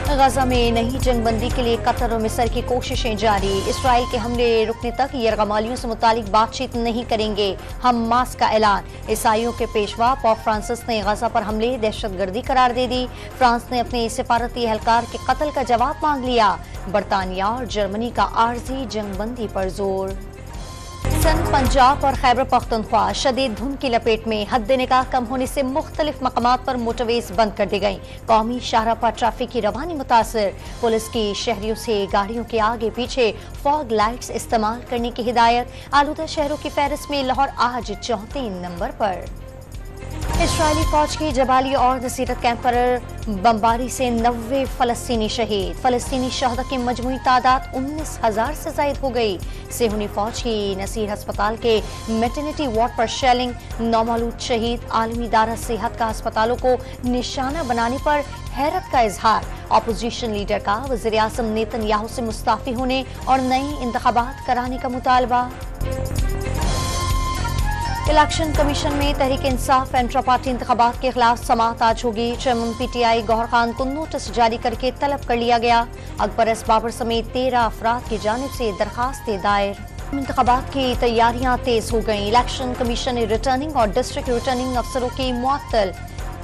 गजा में नई जंगबंदी के लिए कतर और मिस्र की कोशिशें जारी। इसराइल के हमले रुकने तक यरगमालियों से मुतालिक बातचीत नहीं करेंगे, हमास का ऐलान। ईसाइयों के पेशवा पोप फ्रांसिस ने गजा पर हमले दहशतगर्दी करार दे दी। फ्रांस ने अपने सिफारती एहलकार के कत्ल का जवाब मांग लिया। बरतानिया और जर्मनी का आर्जी जंगबंदी पर जोर। सन पंजाब और खैबर पख्तूनख्वा शदीद धुंध की लपेट में। हद निगाह कम होने से मुख्तलिफ मकामात पर मोटरवेज बंद कर दी गई। कौमी शाहरा पर ट्रैफिक की रवानी मुतासर। पुलिस की शहरियों से गाड़ियों के आगे पीछे फॉग लाइट्स इस्तेमाल करने की हिदायत। आलूदा शहरों की फहरिस्त में लाहौर आज 34 नंबर पर। इस्राएली फौज की जबाली और नसीरत कैंप पर बमबारी से 90 फलस्तीनी शहीद। फलस्तीनी शहदा की मजमूई तादाद 19,000 से जायद हो गई। सेहूनी फौज की नसीर अस्पताल के मैटरनिटी वार्ड पर शेलिंग। नौमालूद शहीद। आलमी इदारा सेहत का अस्पतालों को निशाना बनाने पर हैरत का इजहार। अपोजिशन लीडर का वज़ीर आज़म नेतन्याहू से मुस्ताफी होने और नए इंतखाबात कराने का मुतालबा। इलेक्शन कमीशन में तहरीक इंसाफ इंट्रा पार्टी इंतखाबात के खिलाफ समाअत आज होगी। चेयरमैन PTI गौहर खान को नोटिस जारी करके तलब कर लिया गया। अकबर एस बाबर समेत 13 अफराद की जानिब से दरखास्तें दायर। इंतखाबात की तैयारियां तेज हो गई। इलेक्शन कमीशन ने रिटर्निंग और डिस्ट्रिक्ट रिटर्निंग अफसरों की मुअत्तल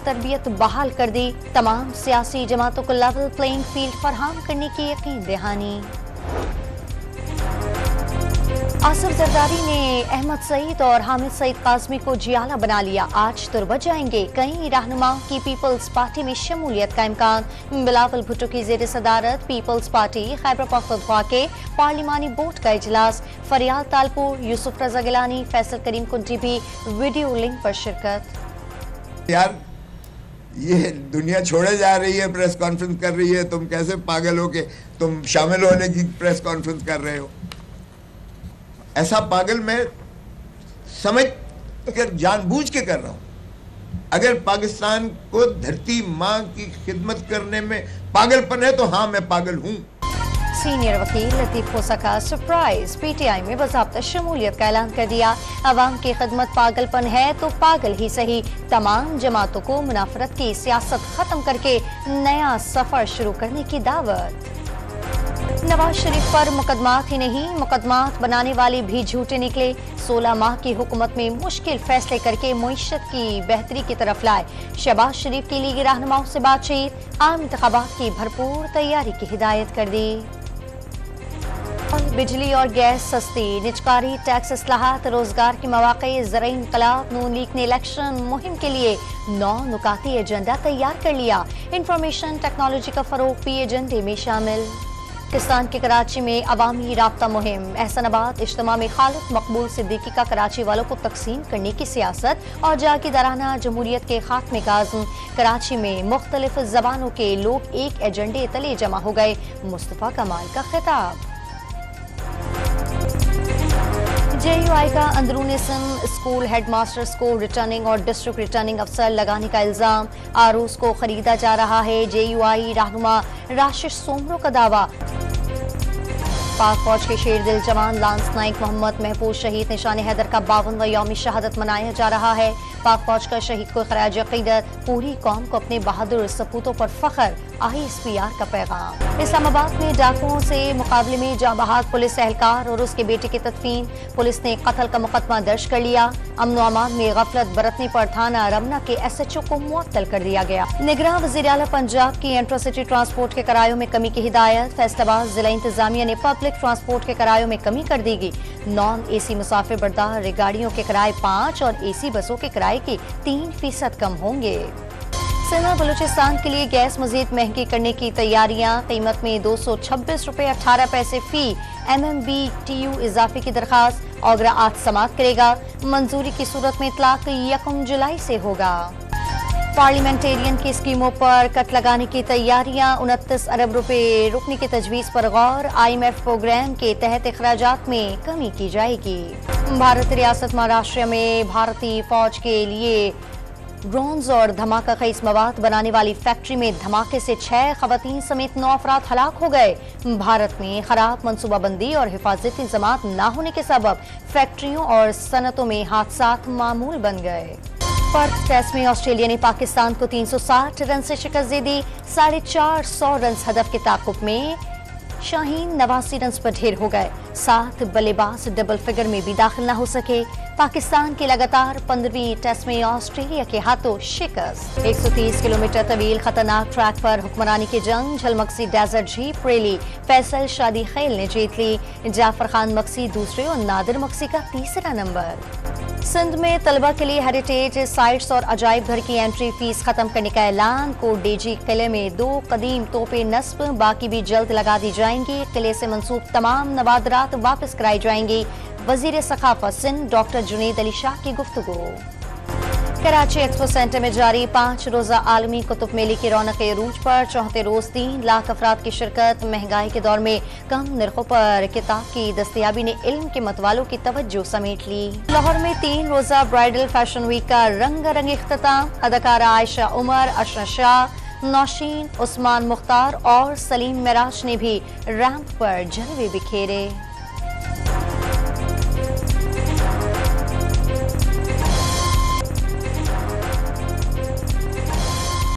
तरबियत बहाल कर दी। तमाम सियासी जमातों को लेवल प्लेइंग फील्ड फराहम करने की यकीन दहानी। आसिफ जरदारी ने अहमद सईद और हामिद सईद काज़मी को जियाला बना लिया। आज तुरबत जाएंगे। कई रहनुमाओं की पीपल्स पार्टी में शमूलियत का इम्कान। बिलावल भुट्टो की जेर सदारत पीपल्स पार्टी खैबर पख्तूनख्वा के पार्लिमानी बोर्ड का इजलास। फरियाल तालपुर, यूसुफ रजा गिलानी, फैसल करीम कुंटी भी वीडियो लिंक पर शिरकत। यार ये दुनिया छोड़े जा रही है, प्रेस कॉन्फ्रेंस कर रही है, तुम कैसे पागल हो के तुम शामिल होने की प्रेस कॉन्फ्रेंस कर रहे हो? ऐसा पागल मैं समझ कर जानबूझ के कर रहा हूं। अगर पाकिस्तान को धरती मां की खिदमत करने में पागलपन है तो हाँ मैं पागल हूं। सीनियर वकील लतीफ खोसा का सरप्राइज। PTI में बाज़ाब्ता शमूलियत का ऐलान कर दिया। अवाम की खिदमत पागलपन है तो पागल ही सही। तमाम जमातों को मुनाफरत की सियासत खत्म करके नया सफर शुरू करने की दावत। नवाज शरीफ पर मुकदमात ही नहीं, मुकदमात बनाने वाले भी झूठे निकले। 16 माह की हुकूमत में मुश्किल फैसले करके मुईशत की बेहतरी की तरफ लाए। शहबाज शरीफ की लीगी रहनुमाओं से बातचीत। आम इंतखाबात की भरपूर तैयारी की हिदायत कर दी। बिजली और गैस सस्ती। निजकारी टैक्स इस्लाहात, रोजगार के मौके, ज़राई इनकलाब। नून लीग ने इलेक्शन मुहिम के लिए 9 नुकाती एजेंडा तैयार कर लिया। इंफॉर्मेशन टेक्नोलॉजी का फरोग भी एजेंडे में शामिल। पाकिस्तान के कराची में अवामी राब्ता मुहिम। एहसनाबाद इज्तिमा में खालिद मकबूल सिद्दीकी का कराची वालों को तकसीम करने की सियासत और जागीदाराना जमहूरियत के खात्मे का अज़्म। कराची में मुख्तलिफ जबानों के लोग एक एजेंडे तले जमा हो गए। मुस्तफ़ा कमाल का खिताब। JUI का अंदरूनी सिंध स्कूल हेडमास्टर्स को रिटर्निंग और डिस्ट्रिक्ट रिटर्निंग अफसर लगाने का इल्जाम। आरूस को खरीदा जा रहा है। JUI रहनुमा राशिद सोमरो का दावा। पाक फौज के शेर दिल जवान लांस नाइक मोहम्मद महफूज शहीद निशान हैदर का 52वां यौम शहादत मनाया जा रहा है। पाक फौज का शहीद को खराज अकीदत। पूरी कौम को अपने बहादुर सपूतों पर फख्र। ISPR का पैगाम। इस्लामाबाद में डाकुओं से मुकाबले में जांबाज पुलिस एहलकार और उसके बेटे की तदफीन। पुलिस ने कत्ल का मुकदमा दर्ज कर लिया। अमन व अमान में गफलत बरतने पर थाना रमना के SHO को मुअत्तल कर दिया गया। निगरान वज़ीर आला पंजाब की इंट्रासिटी ट्रांसपोर्ट के किरायों में कमी की हिदायत। फैसलाबाद जिला इंतजामिया ने पब्लिक ट्रांसपोर्ट के किरायों में कमी कर दी गई। नॉन AC मुसाफिर बरदार गाड़ियों के किराए 5 और AC बसों के किराए के 3% कम होंगे। सिंध बलूचिस्तान के लिए गैस मजीद महंगी करने की तैयारियां। कीमत में 226 रुपये 18 पैसे फी MMBTU इजाफे की दरखास्त। ऑगरा आज समाप्त करेगा। मंजूरी की सूरत में इतलाक 1 जुलाई से होगा। पार्लियामेंटेरियन की स्कीमों पर कट लगाने की तैयारियां। 29 अरब रुपए रुकने की तजवीज़ पर गौर। IMF प्रोग्राम के तहत अखराजात में कमी की जाएगी। भारत रियासत महाराष्ट्र में भारतीय फौज के लिए ड्रोन्स और धमाका खेज मवाद बनाने वाली फैक्ट्री में धमाके से 6 खवातीन समेत 9 अफराद हलाक हो गए। भारत में खराब मनसूबाबंदी और हिफाजती इंतजामात न होने के सबब फैक्ट्रियों और सनतों में हादसात मामूल बन गए। पर्थ टेस्ट में ऑस्ट्रेलिया ने पाकिस्तान को 360 रन से शिकस्त दे दी। 450 रन हदफ के ताकुब में शाहीन 89 रन पर ढेर हो गए। 7 बल्लेबाज डबल फिगर में भी दाखिल न हो सके। पाकिस्तान की लगातार 15वीं टेस्ट में ऑस्ट्रेलिया के हाथों शिकस्त। 130 किलोमीटर तवील खतरनाक ट्रैक पर हुक्मरानी की जंग, झलमक्सी डेजर्ट जीप रैली फैसल शादी खैल ने जीत ली। जाफर खान मक्सी दूसरे और नादिर मक्सी का तीसरा नंबर। सिंध में तलबा के लिए हेरिटेज साइट्स और अजायब घर की एंट्री फीस खत्म करने का ऐलान। कोट डेजी किले में 2 कदीम तोपें नस्ब, बाकी भी जल्द लगा दी जाएंगी। किले से मंसूब तमाम नवादरात वापस कराई जाएंगी। वजीर सखाफत सिंध डॉक्टर जुनेद अली शाह की गुफ्तगू। कराची एक्सपो सेंटर में जारी 5 रोजा आलमी कुतुब मेले की रौनक अरूज पर। चौथे रोज 3 लाख अफराद की शिरकत। महंगाई के दौर में कम निर्खों पर किताब की दस्तयाबी ने इल्म के मतवालों की तवज्जो समेट ली। लाहौर में 3 रोजा ब्राइडल फैशन वीक का रंगारंग इख्तिताम। अदाकारा आयशा उमर, अशना शाह, नौशीन, उस्मान मुख्तार और सलीम मिराज ने भी रैंप पर जलवे बिखेरे।